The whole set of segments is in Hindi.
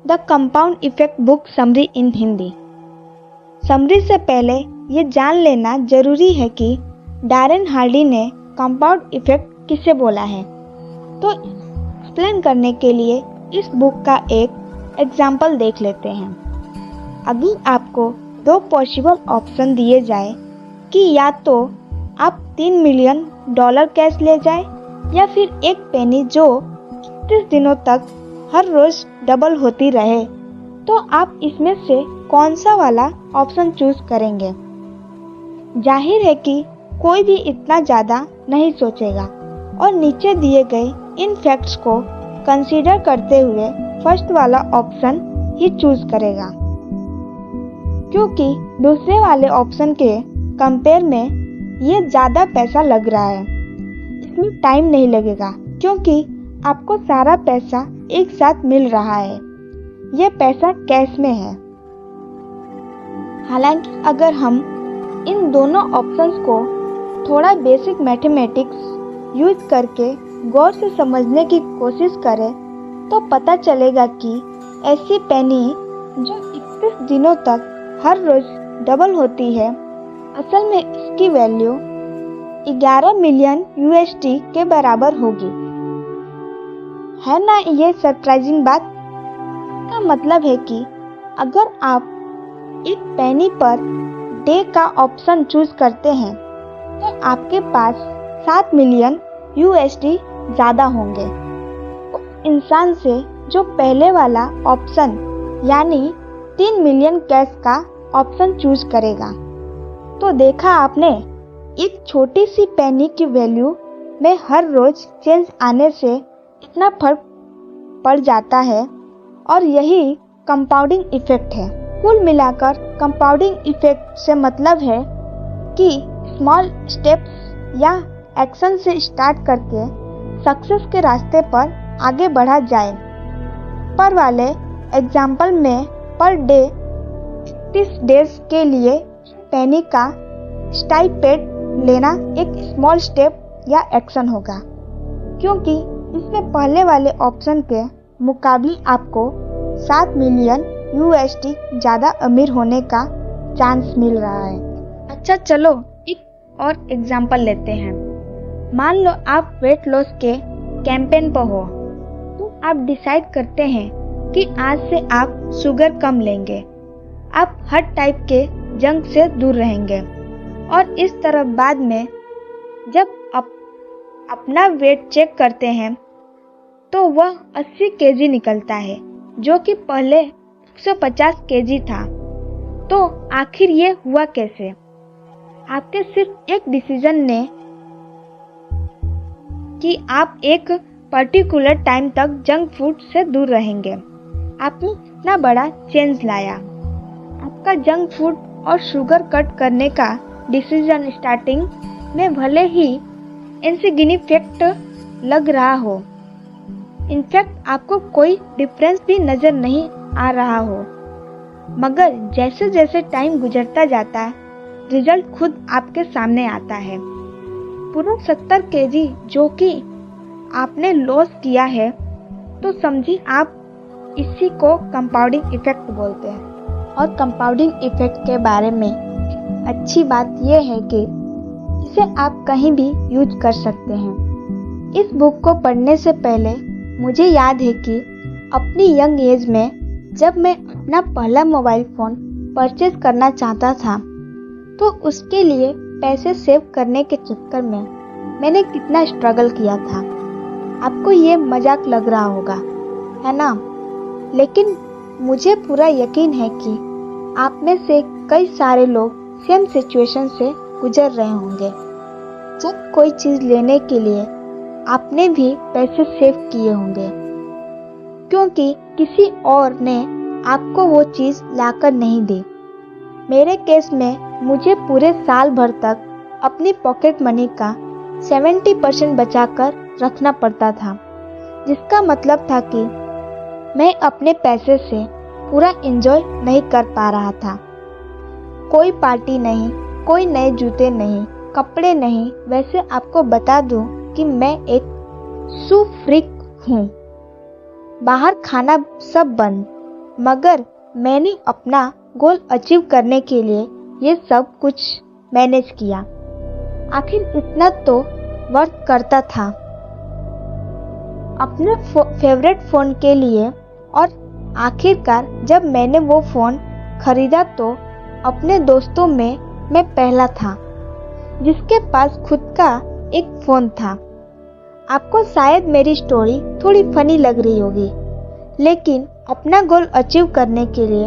The compound effect book summary in Hindi. Summary से पहले ये जान लेना जरूरी है कि डैरेन हार्डी ने कंपाउंड इफेक्ट किसे बोला है। तो एक्सप्लेन करने के लिए इस बुक का एक एग्जाम्पल देख लेते हैं। अगर आपको दो पॉसिबल ऑप्शन दिए जाए कि या तो आप $3 मिलियन कैश ले जाए या फिर एक पेनी जो 30 दिनों तक हर रोज डबल होती रहे, तो आप इसमें से कौन सा वाला ऑप्शन चूज करेंगे। जाहिर है कि कोई भी इतना ज़्यादा नहीं सोचेगा और नीचे दिए गए इन फैक्ट्स को कंसीडर करते हुए फर्स्ट वाला ऑप्शन ही चूज करेगा, क्योंकि दूसरे वाले ऑप्शन के कंपेयर में ये ज़्यादा पैसा लग रहा है। इसमें टाइम नहीं लगेगा क्योंकि आपको सारा पैसा एक साथ मिल रहा है। ये पैसा कैश में है। हालांकि अगर हम इन दोनों ऑप्शंस को थोड़ा बेसिक मैथमेटिक्स यूज करके गौर से समझने की कोशिश करें तो पता चलेगा कि ऐसी पेनी जो 31 दिनों तक हर रोज डबल होती है, असल में इसकी वैल्यू 11 मिलियन USD के बराबर होगी। है ना ये सरप्राइजिंग बात। का मतलब है कि अगर आप एक पेनी पर डे का ऑप्शन चूज करते हैं तो आपके पास 7 मिलियन USD ज़्यादा होंगे उस इंसान से जो पहले वाला ऑप्शन यानी 3 मिलियन कैश का ऑप्शन चूज करेगा। तो देखा आपने, एक छोटी सी पेनी की वैल्यू में हर रोज चेंज आने से इतना फर्क पड़ जाता है और यही कंपाउंडिंग इफेक्ट है। कुल मिलाकर कंपाउंडिंग इफेक्ट से मतलब है कि स्मॉल स्टेप्स या एक्शन से स्टार्ट करके सक्सेस के रास्ते पर आगे बढ़ा जाए। पर वाले एग्जाम्पल में पर डे 30 डेज के लिए पेनी का स्टाइपेंड लेना एक स्मॉल स्टेप या एक्शन होगा, क्योंकि इसमें पहले वाले ऑप्शन के मुकाबले आपको 7 मिलियन USD ज़्यादा अमीर होने का चांस मिल रहा है। अच्छा चलो एक और एग्जाम्पल लेते हैं। मान लो आप वेट लॉस के कैंपेन पर हो, तो आप डिसाइड करते हैं कि आज से आप शुगर कम लेंगे, आप हर टाइप के जंक से दूर रहेंगे और इस तरह बाद में जब आप अपना वेट चेक करते हैं तो वह 80 kg निकलता है, जो कि पहले 150 kg था। तो आखिर ये हुआ कैसे? आपके सिर्फ एक डिसीजन ने कि आप एक पर्टिकुलर टाइम तक जंक फूड से दूर रहेंगे। आपने इतना बड़ा चेंज लाया। आपका जंक फूड और शुगर कट करने का डिसीजन स्टार्टिंग में भले ही इनसिग्निफिकेंट लग रहा हो, इनफैक्ट आपको कोई डिफरेंस भी नज़र नहीं आ रहा हो, मगर जैसे जैसे टाइम गुजरता जाता है रिजल्ट खुद आपके सामने आता है। पूरा 70 kg जो कि आपने लॉस किया है, तो समझिए आप इसी को कंपाउंडिंग इफेक्ट बोलते हैं। और कंपाउंडिंग इफेक्ट के बारे में अच्छी बात यह है कि इसे आप कहीं भी यूज कर सकते हैं। इस बुक को पढ़ने से पहले मुझे याद है कि अपनी यंग एज में जब मैं अपना पहला मोबाइल फ़ोन परचेज करना चाहता था, तो उसके लिए पैसे सेव करने के चक्कर में मैंने कितना स्ट्रगल किया था। आपको ये मजाक लग रहा होगा, है ना? लेकिन मुझे पूरा यकीन है कि आप में से कई सारे लोग सेम सिचुएशन से गुजर रहे होंगे। जब कोई चीज़ लेने के लिए आपने भी पैसे सेव किए होंगे, क्योंकि किसी और ने आपको वो चीज़ लाकर नहीं दी। मेरे केस में मुझे पूरे साल भर तक अपनी पॉकेट मनी का 70% बचाकर रखना पड़ता था, जिसका मतलब था कि मैं अपने पैसे से पूरा एंजॉय नहीं कर पा रहा था। कोई पार्टी नहीं, कोई नए जूते नहीं, कपड़े नहीं। वैसे आपको बता दूं कि मैं एक शू फ्रीक हूँ। बाहर खाना सब बंद, मगर मैंने अपना गोल अचीव करने के लिए ये सब कुछ मैनेज किया। आखिर इतना तो वर्क करता था अपने फेवरेट फ़ोन के लिए। और आखिरकार जब मैंने वो फ़ोन खरीदा तो अपने दोस्तों में मैं पहला था जिसके पास खुद का एक फ़ोन था। आपको शायद मेरी स्टोरी थोड़ी फनी लग रही होगी, लेकिन अपना गोल अचीव करने के लिए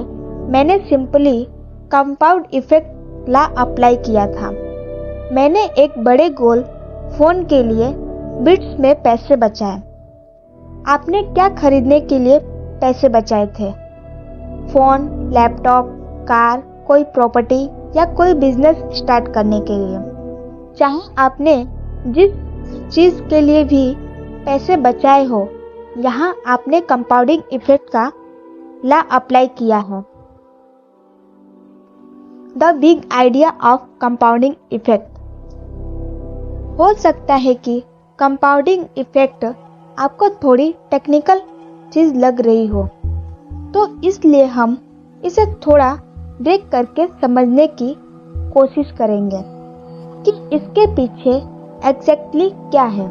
मैंने simply compound effect law apply किया था। मैंने एक बड़े गोल फ़ोन के लिए बिट्स में पैसे बचाए। आपने क्या खरीदने के लिए पैसे बचाए थे? फ़ोन, लैपटॉप, कार, कोई प्रॉपर्टी या कोई बिजनेस स्टार्ट करने के लिए। चाहे आपने जिस चीज़ के लिए भी पैसे बचाए हो, यहाँ आपने कंपाउंडिंग इफेक्ट का लॉ अप्लाई किया है। The big idea of compounding effect. हो सकता है कि कंपाउंडिंग इफेक्ट आपको थोड़ी टेक्निकल चीज़ लग रही हो, तो इसलिए हम इसे थोड़ा ब्रेक करके समझने की कोशिश करेंगे कि इसके पीछे एग्जैक्टली क्या है।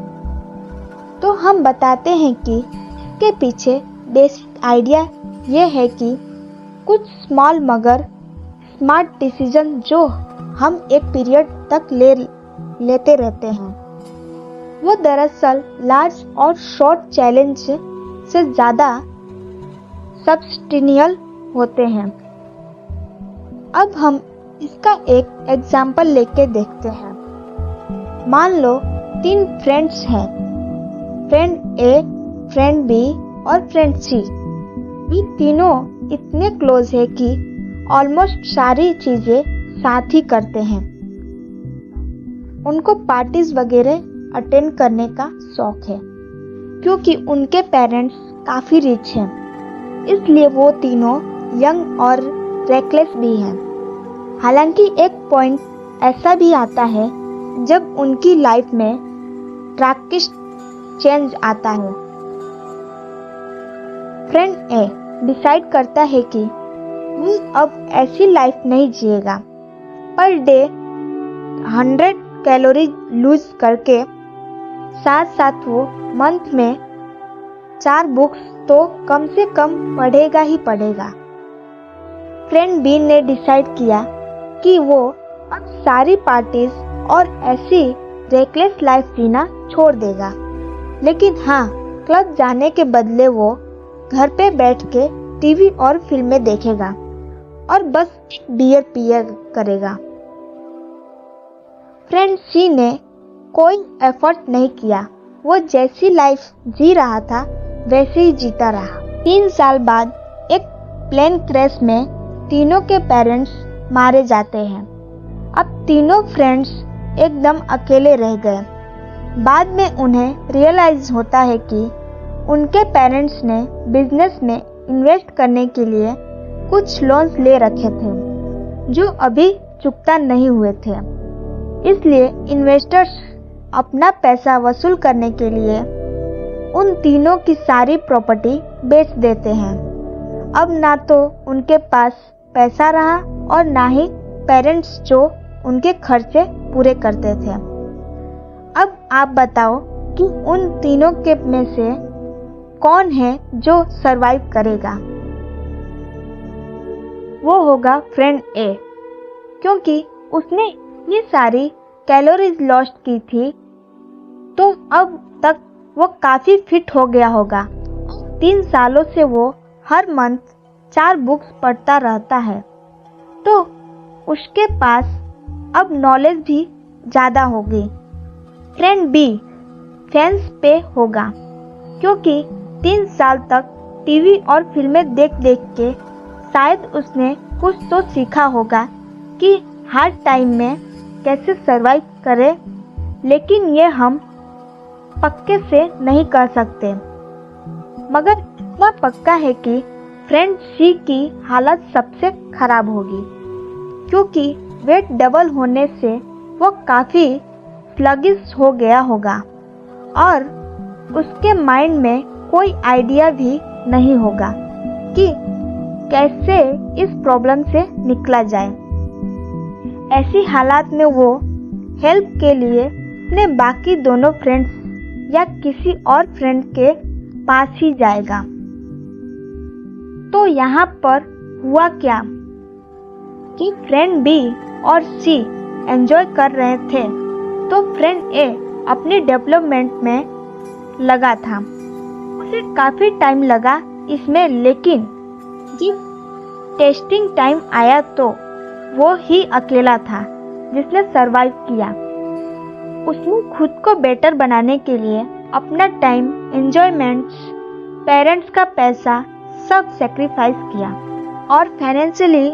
तो हम बताते हैं कि इसके पीछे बेसिक आइडिया ये है कि कुछ स्मॉल मगर स्मार्ट डिसीजन जो हम एक पीरियड तक लेते रहते हैं, वो दरअसल लार्ज और शॉर्ट चैलेंज से ज़्यादा सब्सटेंशियल होते हैं। अब हम इसका एक एग्जाम्पल लेके देखते हैं। मान लो 3 फ्रेंड्स हैं, फ्रेंड ए, फ्रेंड बी और फ्रेंड सी। ये तीनों इतने क्लोज है कि ऑलमोस्ट सारी चीज़ें साथ ही करते हैं। उनको पार्टीज वगैरह अटेंड करने का शौक है क्योंकि उनके पेरेंट्स काफ़ी रिच हैं, इसलिए वो तीनों यंग और रेकलेस भी हैं। हालांकि एक पॉइंट ऐसा भी आता है जब उनकी लाइफ में ड्रास्टिक चेंज आता है। फ्रेंड ए डिसाइड करता है कि वो अब ऐसी लाइफ नहीं जिएगा। पर डे 100 कैलोरी लूज करके साथ साथ वो मंथ में 4 बुक्स तो कम से कम पढ़ेगा ही पढ़ेगा। फ्रेंड बी ने डिसाइड किया कि वो अब सारी पार्टीज और ऐसी रेकलेस लाइफ जीना छोड़ देगा, लेकिन हाँ, क्लब जाने के बदले वो घर पे बैठ के टीवी और फिल्में देखेगा और बस बियर पिया करेगा। फ्रेंड सी ने कोई एफर्ट नहीं किया, वो जैसी लाइफ जी रहा था वैसे ही जीता रहा। 3 साल बाद एक प्लेन क्रैश में तीनों के पेरेंट्स मारे जाते हैं। अब तीनों फ्रेंड्स एकदम अकेले रह गए। बाद में उन्हें रियलाइज होता है कि उनके पेरेंट्स ने बिजनेस में इन्वेस्ट करने के लिए कुछ लोन्स ले रखे थे जो अभी चुकता नहीं हुए थे। इसलिए इन्वेस्टर्स अपना पैसा वसूल करने के लिए उन तीनों की सारी प्रॉपर्टी बेच देते हैं। अब ना तो उनके पास पैसा रहा और ना ही पेरेंट्स जो उनके खर्चे पूरे करते थे। अब आप बताओ कि उन तीनों के में से कौन है जो सरवाइव करेगा? वो होगा फ्रेंड ए, क्योंकि उसने ये सारी कैलोरीज लॉस्ट की थी, तो अब तक वो काफ़ी फिट हो गया होगा। 3 सालों से वो हर मंथ 4 बुक्स पढ़ता रहता है, तो उसके पास अब नॉलेज भी ज़्यादा होगी। फ्रेंड बी फैंस पे होगा, क्योंकि 3 साल तक टीवी और फिल्में देख देख के शायद उसने कुछ तो सीखा होगा कि हार्ड टाइम में कैसे सरवाइव करें, लेकिन ये हम पक्के से नहीं कर सकते। मगर इतना पक्का है कि फ्रेंड सी की हालत सबसे खराब होगी, क्योंकि वेट डबल होने से वो काफ़ी स्लगिश हो गया होगा और उसके माइंड में कोई आइडिया भी नहीं होगा कि कैसे इस प्रॉब्लम से निकला जाए। ऐसी हालात में वो हेल्प के लिए अपने बाकी दोनों फ्रेंड्स या किसी और फ्रेंड के पास ही जाएगा। तो यहाँ पर हुआ क्या कि फ्रेंड बी और सी एंजॉय कर रहे थे, तो फ्रेंड ए अपनी डेवलपमेंट में लगा था। उसे काफ़ी टाइम लगा इसमें, लेकिन जब टेस्टिंग टाइम आया तो वो ही अकेला था जिसने सरवाइव किया। उसने खुद को बेटर बनाने के लिए अपना टाइम, एंजॉयमेंट्स, पेरेंट्स का पैसा सब सेक्रीफाइस किया और फाइनेंशियली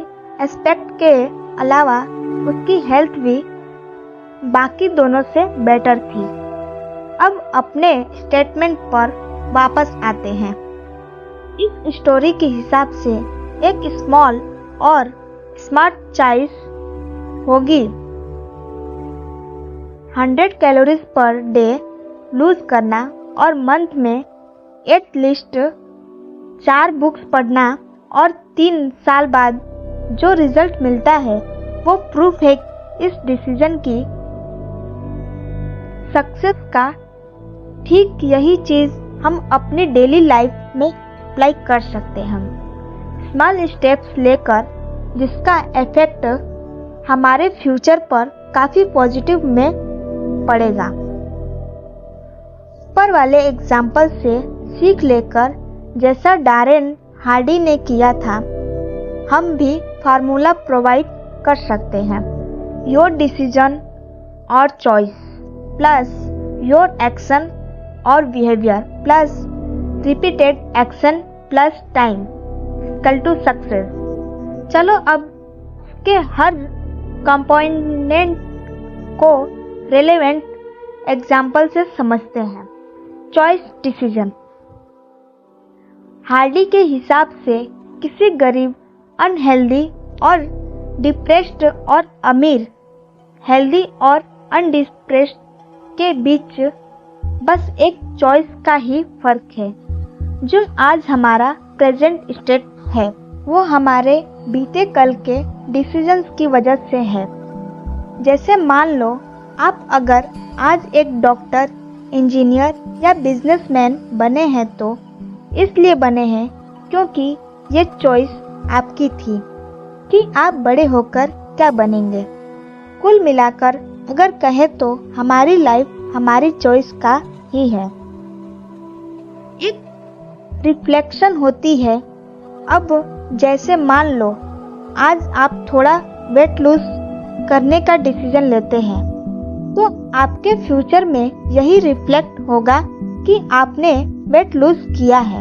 एस्पेक्ट के अलावा उसकी हेल्थ भी बाकी दोनों से बेटर थी। अब अपने स्टेटमेंट पर वापस आते हैं। इस स्टोरी के हिसाब से एक स्मॉल और स्मार्ट चॉइस होगी 100 कैलोरीज पर डे लूज करना और मंथ में एटलीस्ट 4 बुक्स पढ़ना, और 3 साल बाद जो रिजल्ट मिलता है वो प्रूफ है इस डिसीजन की सक्सेस का। ठीक यही चीज़ हम अपनी डेली लाइफ में अप्लाई कर सकते हैं। स्मॉल स्टेप्स लेकर जिसका इफेक्ट हमारे फ्यूचर पर काफ़ी पॉजिटिव में पड़ेगा। ऊपर वाले एग्जाम्पल से सीख लेकर जैसा डैरेन हार्डी ने किया था, हम भी फार्मूला प्रोवाइड कर सकते हैं। योर डिसीजन और चॉइस प्लस योर एक्शन और behaviour plus repeated action plus time equal to success. चलो अब इसके हर कंपोनेंट को रेलेवेंट एग्जाम्पल से समझते हैं। Choice decision. हार्डी के हिसाब से किसी गरीब, अनहेल्दी और डिप्रेस्ड और अमीर, हेल्दी और अनडिप्रेस्ड के बीच बस एक चॉइस का ही फर्क है। जो आज हमारा प्रेजेंट स्टेट है वो हमारे बीते कल के डिसीजंस की वजह से है। जैसे मान लो आप अगर आज एक डॉक्टर, इंजीनियर या बिजनेसमैन बने हैं तो इसलिए बने हैं क्योंकि ये चॉइस आपकी थी कि आप बड़े होकर क्या बनेंगे। कुल मिलाकर अगर कहे तो हमारी लाइफ हमारी चॉइस का ही है। एक रिफ्लेक्शन होती है। अब जैसे मान लो आज आप थोड़ा वेट लूज करने का डिसीजन लेते हैं तो आपके फ्यूचर में यही रिफ्लेक्ट होगा कि आपने वेट लूज किया है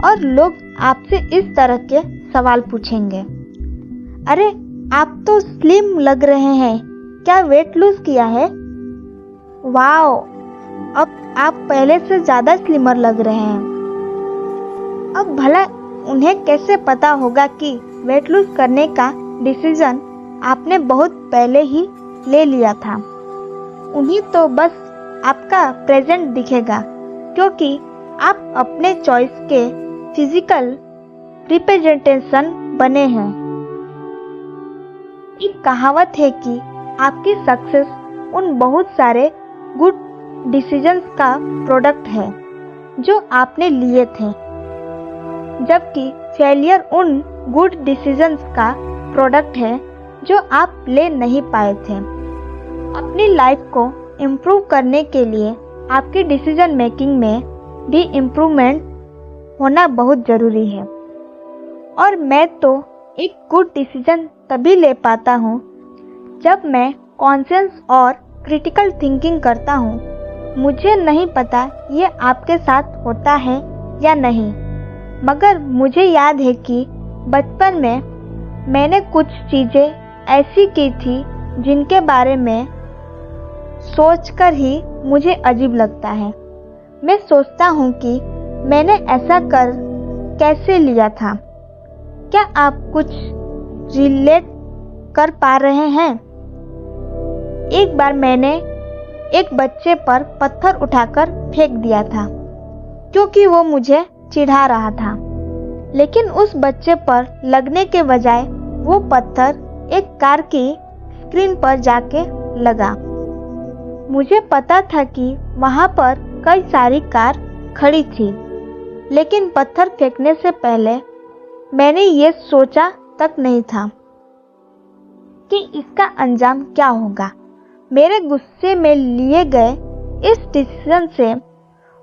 और लोग आपसे इस तरह के सवाल पूछेंगे, अरे आप तो स्लिम लग रहे हैं, क्या वेट लूज किया है? वाओ, अब आप पहले से ज़्यादा स्लिमर लग रहे हैं। अब भला उन्हें कैसे पता होगा कि वेट लूज करने का डिसीजन आपने बहुत पहले ही ले लिया था। उन्हें तो बस आपका प्रेजेंट दिखेगा क्योंकि आप अपने चॉइस के फिजिकल रिप्रेजेंटेशन बने हैं। एक कहावत है कि आपकी सक्सेस उन बहुत सारे गुड डिसीजंस का प्रोडक्ट है जो आपने लिए थे, जबकि फेलियर उन गुड डिसीजंस का प्रोडक्ट है जो आप ले नहीं पाए थे। अपनी लाइफ को इम्प्रूव करने के लिए आपकी डिसीजन मेकिंग में भी इम्प्रूवमेंट होना बहुत ज़रूरी है। और मैं तो एक गुड डिसीजन तभी ले पाता हूँ जब मैं कॉन्शियस और क्रिटिकल थिंकिंग करता हूँ। मुझे नहीं पता ये आपके साथ होता है या नहीं, मगर मुझे याद है कि बचपन में मैंने कुछ चीज़ें ऐसी की थी जिनके बारे में सोचकर ही मुझे अजीब लगता है। मैं सोचता हूँ कि मैंने ऐसा कर कैसे लिया था। क्या आप कुछ रिलेट कर पा रहे हैं? एक बार मैंने एक बच्चे पर पत्थर उठाकर फेंक दिया था क्योंकि वो मुझे चिढ़ा रहा था। लेकिन उस बच्चे पर लगने के बजाय वो पत्थर एक कार की स्क्रीन पर जाके लगा। मुझे पता था कि वहां पर कई सारी कार खड़ी थी, लेकिन पत्थर फेंकने से पहले मैंने ये सोचा तक नहीं था कि इसका अंजाम क्या होगा। मेरे गुस्से में लिए गए इस डिसीजन से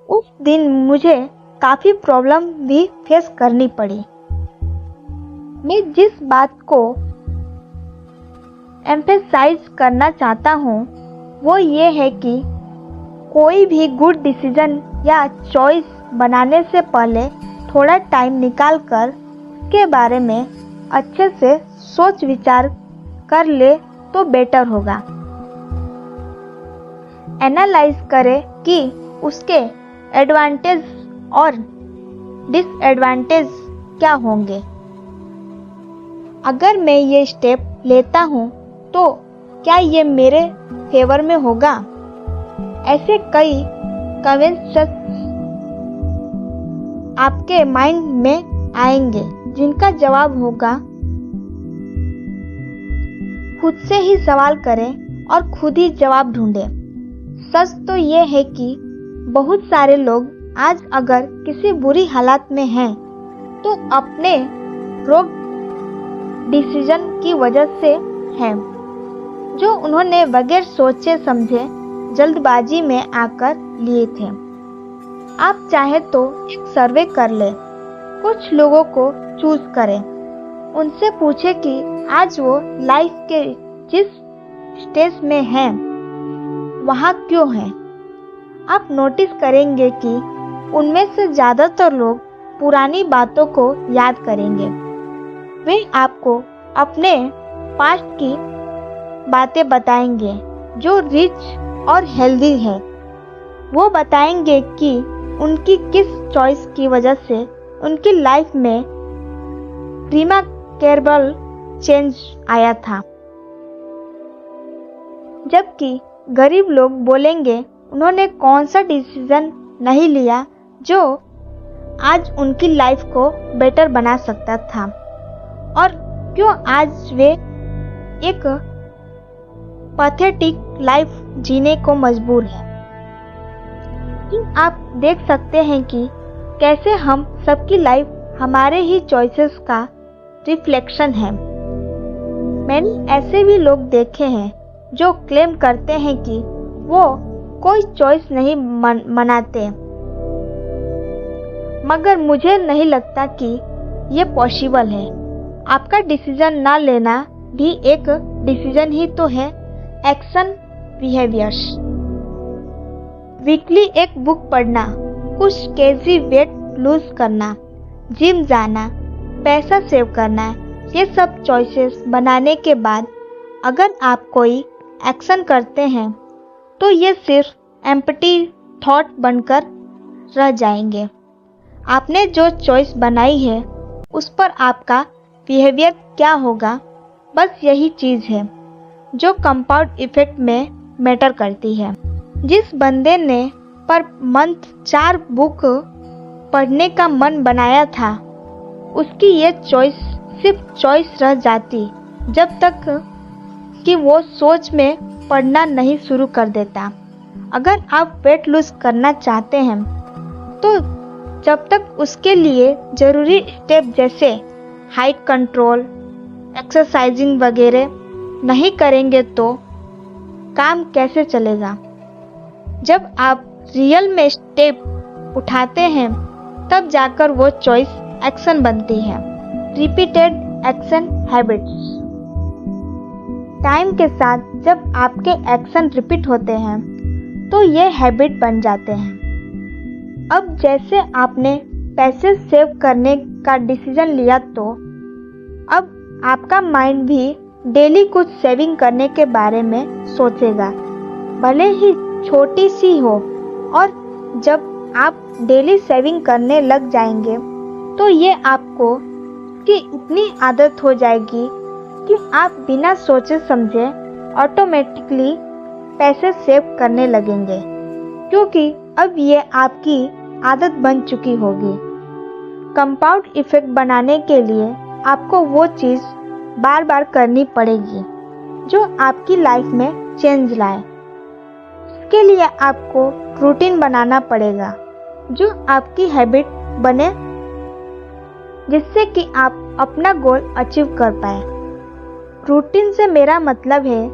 उस दिन मुझे काफ़ी प्रॉब्लम भी फेस करनी पड़ी। मैं जिस बात को एम्फेसाइज करना चाहता हूँ वो ये है कि कोई भी गुड डिसीजन या चॉइस बनाने से पहले थोड़ा टाइम निकाल कर उसके बारे में अच्छे से सोच विचार कर ले तो बेटर होगा। एनालाइज करें कि उसके एडवांटेज और डिसएडवांटेज क्या होंगे। अगर मैं ये स्टेप लेता हूँ तो क्या ये मेरे फेवर में होगा? ऐसे कई क्वेश्चंस आपके माइंड में आएंगे जिनका जवाब होगा खुद से ही सवाल करें और खुद ही जवाब ढूंढें। सच तो ये है कि बहुत सारे लोग आज अगर किसी बुरी हालत में हैं तो अपने रॉन्ग डिसीजन की वजह से हैं, जो उन्होंने बगैर सोचे समझे जल्दबाजी में आकर लिए थे। आप चाहे तो एक सर्वे कर ले, कुछ लोगों को चूज करें, उनसे पूछे कि आज वो लाइफ के जिस स्टेज में हैं वहाँ क्यों हैं। आप नोटिस करेंगे कि उनमें से ज़्यादातर लोग पुरानी बातों को याद करेंगे। वे आपको अपने पास्ट की बातें बताएंगे जो रिच और हेल्दी है। वो बताएंगे कि उनकी किस चॉइस की वजह से उनकी लाइफ में रिमार्केबल चेंज आया था, जबकि गरीब लोग बोलेंगे उन्होंने कौन सा डिसीजन नहीं लिया जो आज उनकी लाइफ को बेटर बना सकता था और क्यों आज वे एक पैथेटिक लाइफ जीने को मजबूर है। आप देख सकते हैं कि कैसे हम सबकी लाइफ हमारे ही चॉइसेस का रिफ्लेक्शन है। मैंने ऐसे भी लोग देखे हैं जो क्लेम करते हैं कि वो कोई चॉइस नहीं मनाते, मगर मुझे नहीं लगता कि ये पॉसिबल है। आपका डिसीजन ना लेना भी एक डिसीजन ही तो है। Action behaviours. वीकली एक बुक पढ़ना, कुछ केजी वेट लूज करना, जिम जाना, पैसा सेव करना, ये सब चॉइसेस बनाने के बाद अगर आप कोई एक्शन करते हैं तो ये सिर्फ एम्प्टी थॉट बनकर रह जाएंगे। आपने जो चॉइस बनाई है उस पर आपका बिहेवियर क्या होगा, बस यही चीज़ है जो कंपाउंड इफेक्ट में मैटर करती है। जिस बंदे ने पर मंथ 4 बुक पढ़ने का मन बनाया था, उसकी ये चॉइस सिर्फ चॉइस रह जाती जब तक कि वो सोच में पढ़ना नहीं शुरू कर देता। अगर आप वेट लूज करना चाहते हैं तो जब तक उसके लिए ज़रूरी स्टेप जैसे हाइट कंट्रोल, एक्सरसाइजिंग वगैरह नहीं करेंगे तो काम कैसे चलेगा। जब आप रियल में स्टेप उठाते हैं तब जाकर वो चॉइस एक्शन बनती है। Repeated action habits. टाइम के साथ जब आपके एक्शन रिपीट होते हैं तो ये हैबिट बन जाते हैं। अब जैसे आपने पैसे सेव करने का डिसीजन लिया तो अब आपका माइंड भी डेली कुछ सेविंग करने के बारे में सोचेगा, भले ही छोटी सी हो। और जब आप डेली सेविंग करने लग जाएंगे तो ये आपको की इतनी आदत हो जाएगी कि आप बिना सोचे समझे ऑटोमेटिकली पैसे सेव करने लगेंगे, क्योंकि अब ये आपकी आदत बन चुकी होगी। कंपाउंड इफेक्ट बनाने के लिए आपको वो चीज़ बार बार करनी पड़ेगी जो आपकी लाइफ में चेंज लाए। इसके लिए आपको रूटीन बनाना पड़ेगा जो आपकी हैबिट बने, जिससे कि आप अपना गोल अचीव कर पाए। रूटीन से मेरा मतलब है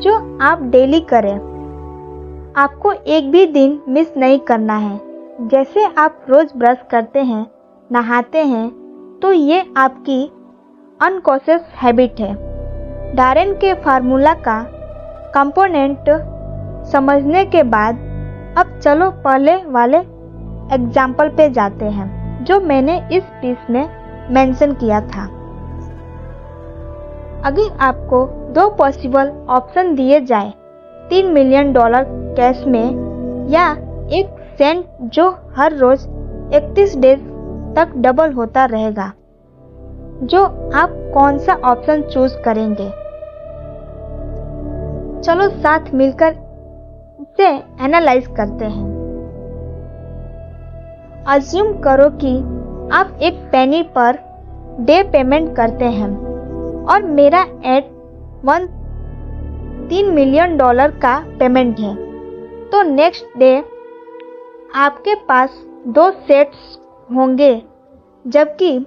जो आप डेली करें। आपको एक भी दिन मिस नहीं करना है। जैसे आप रोज ब्रश करते हैं, नहाते हैं, तो ये आपकी अनकॉन्शियस हैबिट है। डारेन के फार्मूला का कंपोनेंट समझने के बाद अब चलो पहले वाले एग्जाम्पल पे जाते हैं जो मैंने इस पीस में मेंशन किया था। अगर आपको दो पॉसिबल ऑप्शन दिए जाए, $3 मिलियन कैश में या 1 सेंट जो हर रोज 31 डेज तक डबल होता रहेगा, जो आप कौन सा ऑप्शन चूज करेंगे? चलो साथ मिलकर इसे एनालाइज करते हैं। अज्यूम करो कि आप एक पेनी पर डे पेमेंट करते हैं और मेरा एट 3 मिलियन का पेमेंट है, तो नेक्स्ट डे आपके पास 2 सेट्स होंगे, जबकि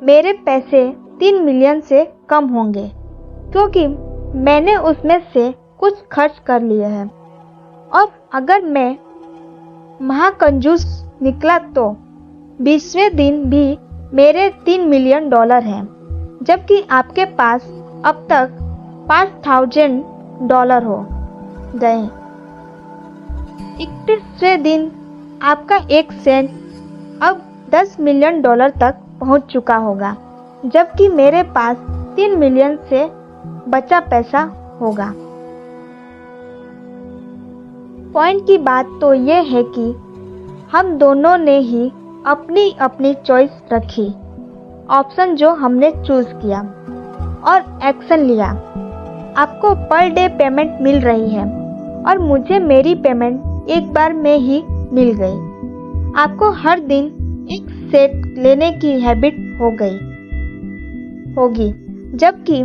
मेरे पैसे 3 मिलियन से कम होंगे क्योंकि मैंने उसमें से कुछ खर्च कर लिए हैं। और अगर मैं महाकंजूस निकला तो 20वें दिन भी मेरे $3 मिलियन हैं, जबकि आपके पास अब तक $5,000 हो गए। 31वें दिन आपका 1 सेंट अब $10 मिलियन तक पहुंच चुका होगा, जबकि मेरे पास 3 मिलियन से बचा पैसा होगा। पॉइंट की बात तो ये है कि हम दोनों ने ही अपनी अपनी चॉइस रखी, ऑप्शन जो हमने चूज किया और एक्शन लिया। आपको पर डे पेमेंट मिल रही है और मुझे मेरी पेमेंट एक बार में ही मिल गई। आपको हर दिन एक सेट लेने की हैबिट होगी, जबकि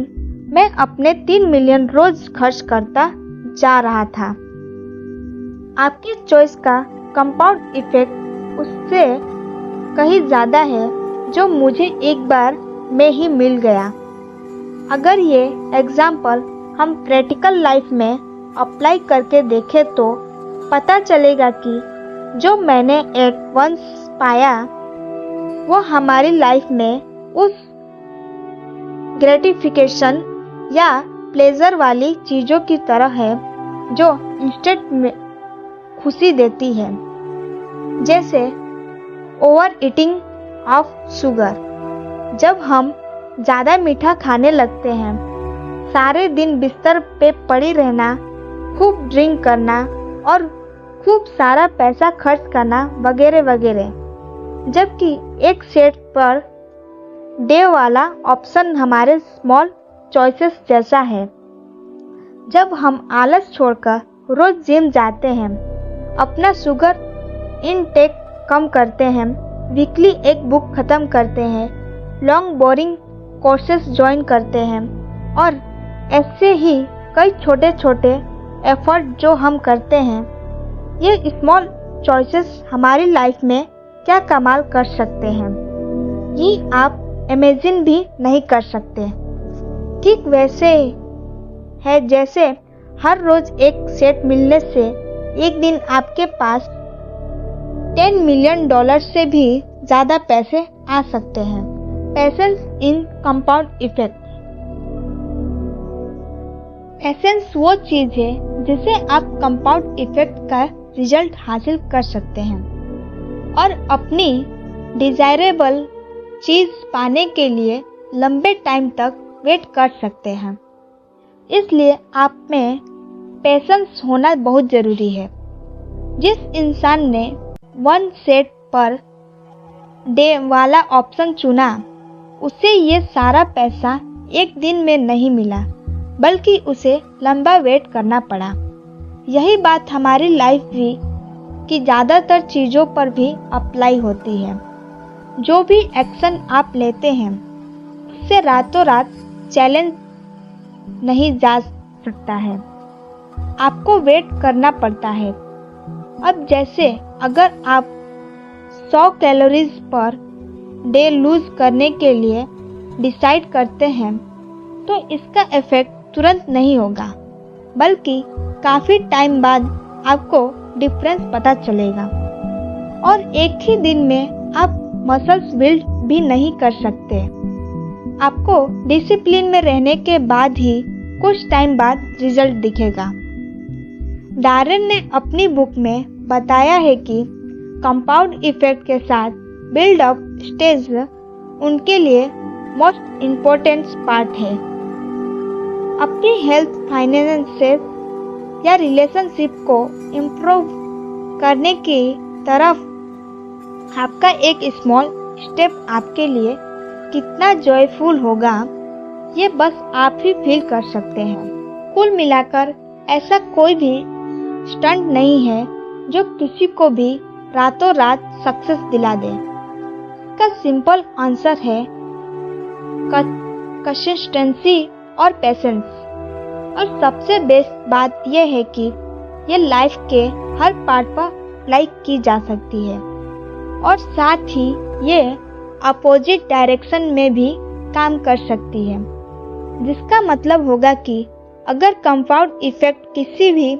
मैं अपने 3 मिलियन रोज खर्च करता जा रहा था। आपकी चॉइस का कंपाउंड इफेक्ट उससे कहीं ज़्यादा है जो मुझे एक बार में ही मिल गया। अगर ये एग्जाम्पल हम प्रैक्टिकल लाइफ में अप्लाई करके देखें तो पता चलेगा कि जो मैंने एट वंस पाया वो हमारी लाइफ में उस ग्रेटिफिकेशन या प्लेजर वाली चीज़ों की तरह है जो इंस्टेंट में खुशी देती है, जैसे ओवर ईटिंग ऑफ शुगर। जब हम ज़्यादा मीठा खाने लगते हैं, सारे दिन बिस्तर पे पड़ी रहना, खूब ड्रिंक करना और खूब सारा पैसा खर्च करना वगैरह वगैरह, जबकि एक सेट पर डे वाला ऑप्शन हमारे स्मॉल चॉइसेस जैसा है। जब हम आलस छोड़कर रोज जिम जाते हैं, अपना शुगर इनटेक कम करते हैं, वीकली एक बुक खत्म करते हैं, लॉन्ग बोरिंग कोर्सेस ज्वाइन करते हैं और ऐसे ही कई छोटे छोटे एफर्ट जो हम करते हैं, ये स्मॉल चॉइसेस हमारी लाइफ में क्या कमाल कर सकते हैं, ये आप इमेजिन भी नहीं कर सकते। ठीक वैसे है जैसे हर रोज एक सेट मिलने से एक दिन आपके पास $10 मिलियन से भी ज़्यादा पैसे आ सकते हैं। पैसेंस इन कंपाउंड इफेक्ट। पैसेंस वो चीज़ है जिसे आप कंपाउंड इफेक्ट का रिजल्ट हासिल कर सकते हैं और अपनी डिजायरेबल चीज़ पाने के लिए लंबे टाइम तक वेट कर सकते हैं। इसलिए आप में पेशेंस होना बहुत ज़रूरी है। जिस इंसान ने 1 सेट पर डे वाला ऑप्शन चुना, उसे ये सारा पैसा एक दिन में नहीं मिला, बल्कि उसे लंबा वेट करना पड़ा। यही बात हमारी लाइफ भी की ज़्यादातर चीज़ों पर भी अप्लाई होती है। जो भी एक्शन आप लेते हैं उससे रातों रात चैलेंज नहीं जा सकता है, आपको वेट करना पड़ता है। अब जैसे अगर आप 100 कैलोरीज पर डे लूज करने के लिए डिसाइड करते हैं तो इसका इफेक्ट तुरंत नहीं होगा, बल्कि काफ़ी टाइम बाद आपको डिफरेंस पता चलेगा। और एक ही दिन में आप मसल्स बिल्ड भी नहीं कर सकते, आपको डिसिप्लिन में रहने के बाद ही कुछ टाइम बाद रिजल्ट दिखेगा। डारेन ने अपनी बुक में बताया है कि कंपाउंड इफेक्ट के साथ बिल्ड अप स्टेज उनके लिए मोस्ट इम्पोर्टेंट पार्ट है। अपनी हेल्थ, फाइनेंसेस या रिलेशनशिप को इम्प्रूव करने की तरफ आपका एक स्मॉल स्टेप आपके लिए कितना जॉयफुल होगा ये बस आप ही फील कर सकते हैं। कुल मिलाकर ऐसा कोई भी स्टंट नहीं है जो किसी को भी रातों रात सक्सेस दिला दे। इसका सिंपल आंसर है कंसिस्टेंसी और पेशेंस। और सबसे बेस्ट बात यह है कि ये लाइफ के हर पार्ट पर अप्लाई की जा सकती है और साथ ही ये अपोजिट डायरेक्शन में भी काम कर सकती है, जिसका मतलब होगा कि अगर कंपाउंड इफेक्ट किसी भी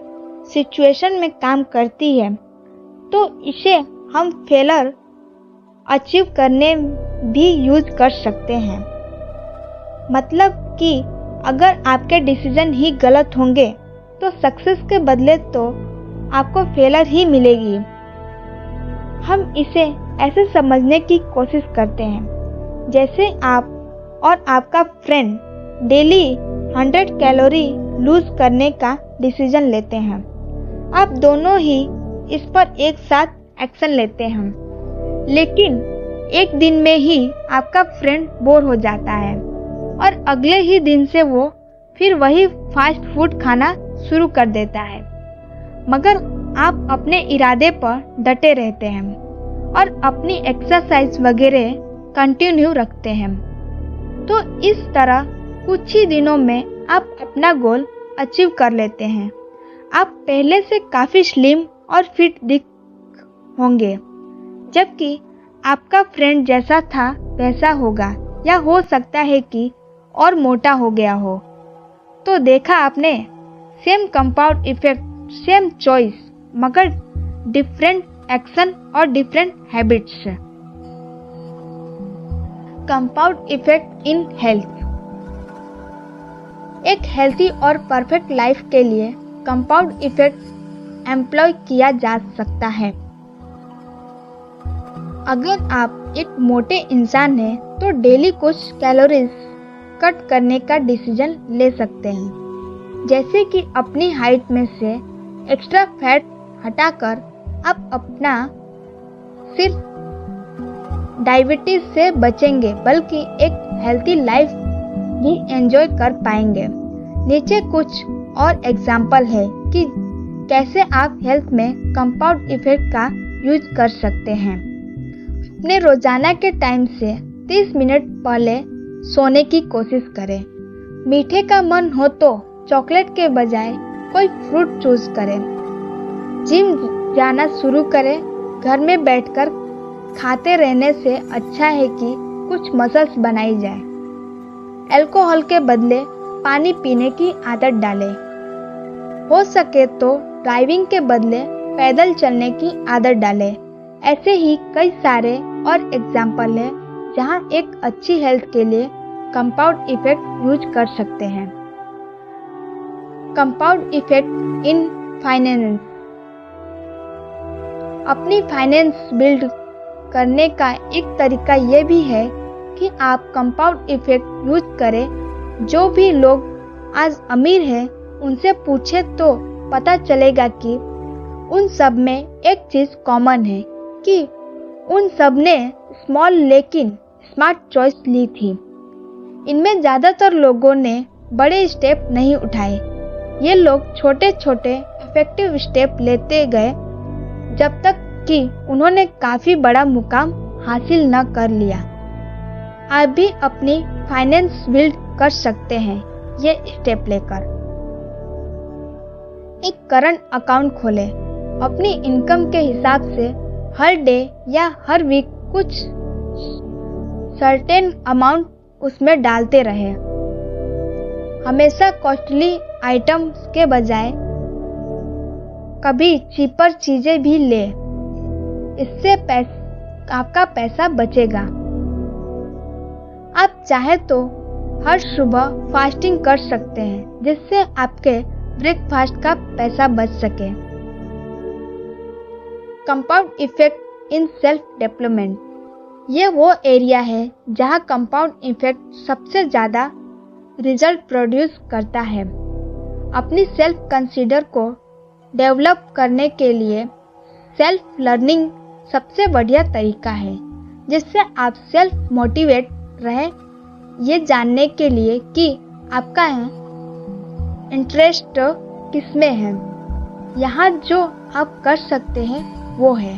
सिचुएशन में काम करती है तो इसे हम फेलर अचीव करने भी यूज कर सकते हैं। मतलब कि अगर आपके डिसीजन ही गलत होंगे तो सक्सेस के बदले तो आपको फेलर ही मिलेगी। हम इसे ऐसे समझने की कोशिश करते हैं जैसे आप और आपका फ्रेंड डेली 100 कैलोरी लूज करने का डिसीजन लेते हैं। आप दोनों ही इस पर एक साथ एक्शन लेते हैं, लेकिन एक दिन में ही आपका फ्रेंड बोर हो जाता है और अगले ही दिन से वो फिर वही फास्ट फूड खाना शुरू कर देता है। मगर आप अपने इरादे पर डटे रहते हैं और अपनी एक्सरसाइज वगैरह कंटिन्यू रखते हैं। तो इस तरह कुछ ही दिनों में आप अपना गोल अचीव कर लेते हैं। आप पहले से काफ़ी स्लिम और फिट दिख होंगे, जबकि आपका फ्रेंड जैसा था वैसा होगा या हो सकता है कि और मोटा हो गया हो। तो देखा आपने, same compound effect, same choice, मगर डिफरेंट एक्शन और different habits. Compound effect in health. एक हेल्थी और परफेक्ट लाइफ के लिए कंपाउंड इफेक्ट एम्प्लॉय किया जा सकता है। अगर आप एक मोटे इंसान हैं तो डेली कुछ कैलोरीज कट करने का डिसीजन ले सकते हैं, जैसे कि अपनी हाइट में से एक्स्ट्रा फैट हटाकर आप अपना सिर्फ डायबिटीज से बचेंगे, बल्कि एक हेल्थी लाइफ भी एंजॉय कर पाएंगे। नीचे कुछ और एग्जाम्पल है कि कैसे आप हेल्थ में कंपाउंड इफेक्ट का यूज कर सकते हैं। अपने रोजाना के टाइम से 30 मिनट पहले सोने की कोशिश करें। मीठे का मन हो तो चॉकलेट के बजाय कोई फ्रूट चूज करें। जिम जाना शुरू करें। घर में बैठकर खाते रहने से अच्छा है कि कुछ मसल्स बनाई जाए। अल्कोहल के बदले पानी पीने की आदत डालें। हो सके तो ड्राइविंग के बदले पैदल चलने की आदत डालें। ऐसे ही कई सारे और एग्जाम्पल है जहां एक अच्छी हेल्थ के लिए कंपाउंड इफेक्ट यूज कर सकते हैं। Compound effect in finance. अपनी फाइनेंस बिल्ड करने का एक तरीका यह भी है कि आप कंपाउंड इफेक्ट यूज करें। जो भी लोग आज अमीर हैं उनसे पूछे तो पता चलेगा कि उन सब में एक चीज कॉमन है कि उन सब ने स्मॉल लेकिन स्मार्ट चॉइस ली थी। इनमें ज्यादातर लोगों ने बड़े स्टेप नहीं उठाए। ये लोग छोटे छोटे इफेक्टिव स्टेप लेते गए जब तक कि उन्होंने काफी बड़ा मुकाम हासिल न कर लिया, आप भी अपनी फाइनेंस बिल्ड कर सकते हैं ये स्टेप लेकर। एक करंट अकाउंट खोलें। अपनी इनकम के हिसाब से हर डे या हर वीक कुछ सर्टेन अमाउंट उसमें डालते रहें। हमेशा कॉस्टली आइटम्स के बजाय कभी चीपर चीजें भी ले, इससे आपका पैसा बचेगा। आप चाहे तो हर सुबह फास्टिंग कर सकते हैं, जिससे आपके ब्रेकफास्ट का पैसा बच सके। Compound effect in self development, ये वो एरिया है जहां कंपाउंड इफेक्ट सबसे ज्यादा रिजल्ट प्रोड्यूस करता है। अपनी सेल्फ कंसीडर को डेवलप करने के लिए सेल्फ लर्निंग सबसे बढ़िया तरीका है, जिससे आप सेल्फ मोटिवेट रहें ये जानने के लिए कि आपका इंटरेस्ट किसमें है। यहाँ जो आप कर सकते हैं वो है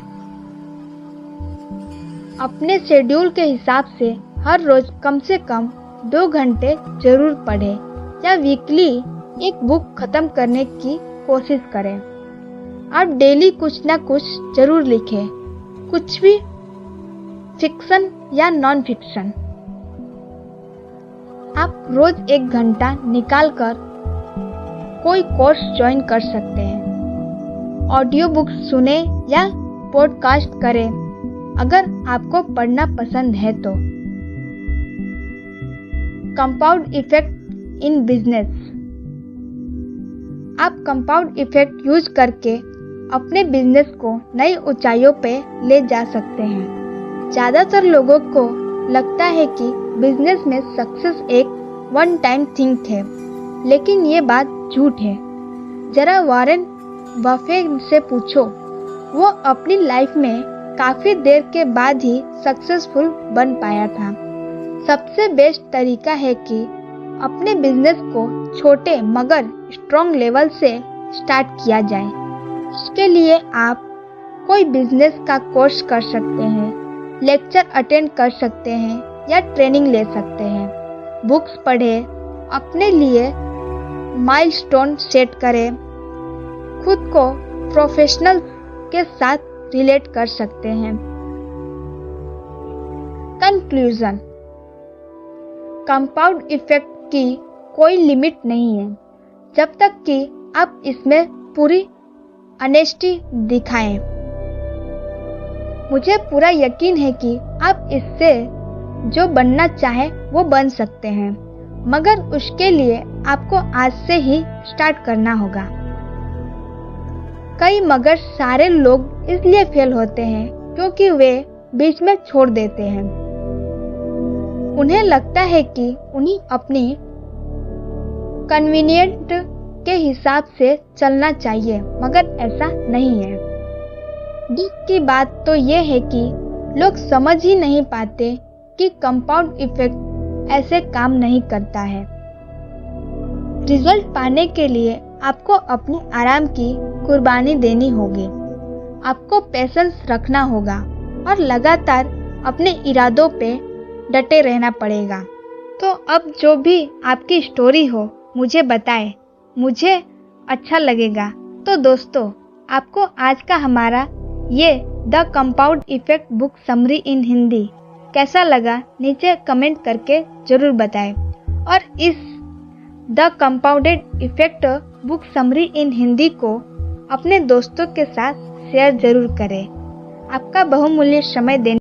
अपने शेड्यूल के हिसाब से हर रोज कम से कम 2 घंटे जरूर पढ़ें या वीकली एक बुक खत्म करने की कोशिश करें। आप डेली कुछ ना कुछ जरूर लिखें, कुछ भी फिक्शन या नॉन फिक्शन। आप रोज 1 घंटा निकालकर कोई कोर्स ज्वाइन कर सकते हैं। ऑडियो बुक सुने या पॉडकास्ट करें अगर आपको पढ़ना पसंद है तो। कंपाउंड इफेक्ट इन बिजनेस, आप कंपाउंड इफेक्ट यूज करके अपने बिजनेस को नई ऊंचाइयों पे ले जा सकते हैं। ज्यादातर लोगों को लगता है कि बिजनेस में सक्सेस एक वन टाइम थिंग है, लेकिन ये बात झूठ है। जरा वॉरेन बफेट से पूछो, वो अपनी लाइफ में काफी देर के बाद ही सक्सेसफुल बन पाया था। सबसे बेस्ट तरीका है कि अपने बिजनेस को छोटे मगर स्ट्रॉन्ग लेवल से स्टार्ट किया जाए। इसके लिए आप कोई बिजनेस का कोर्स कर सकते हैं, लेक्चर अटेंड कर सकते हैं या ट्रेनिंग ले सकते हैं। बुक्स पढ़ें, अपने लिए माइलस्टोन सेट करें, खुद को प्रोफेशनल के साथ रिलेट कर सकते हैं। कंक्लूजन, कंपाउंड इफेक्ट की कोई लिमिट नहीं है जब तक कि आप इसमें पूरी ऑनेस्टी दिखाएं। मुझे पूरा यकीन है कि आप इससे जो बनना चाहें वो बन सकते हैं, मगर उसके लिए आपको आज से ही स्टार्ट करना होगा। कई मगर सारे लोग इसलिए फेल होते हैं क्योंकि वे बीच में छोड़ देते हैं। उन्हें लगता है कि उन्हें अपनी कन्वीनियंट के हिसाब से चलना चाहिए, मगर ऐसा नहीं है। दुख की बात तो ये है कि लोग समझ ही नहीं पाते कि कंपाउंड इफेक्ट ऐसे काम नहीं करता है। रिजल्ट पाने के लिए आपको अपने आराम की कुर्बानी देनी होगी। आपको पेशेंस रखना होगा और लगातार अपने इरादों पे डटे रहना पड़ेगा। तो अब जो भी आपकी स्टोरी हो मुझे बताएं, मुझे अच्छा लगेगा। तो दोस्तों, आपको आज का हमारा ये the compound effect book summary इन हिंदी कैसा लगा नीचे कमेंट करके जरूर बताएं। और इस the compounded effect book summary इन हिंदी को अपने दोस्तों के साथ शेयर जरूर करें। आपका बहुमूल्य समय देने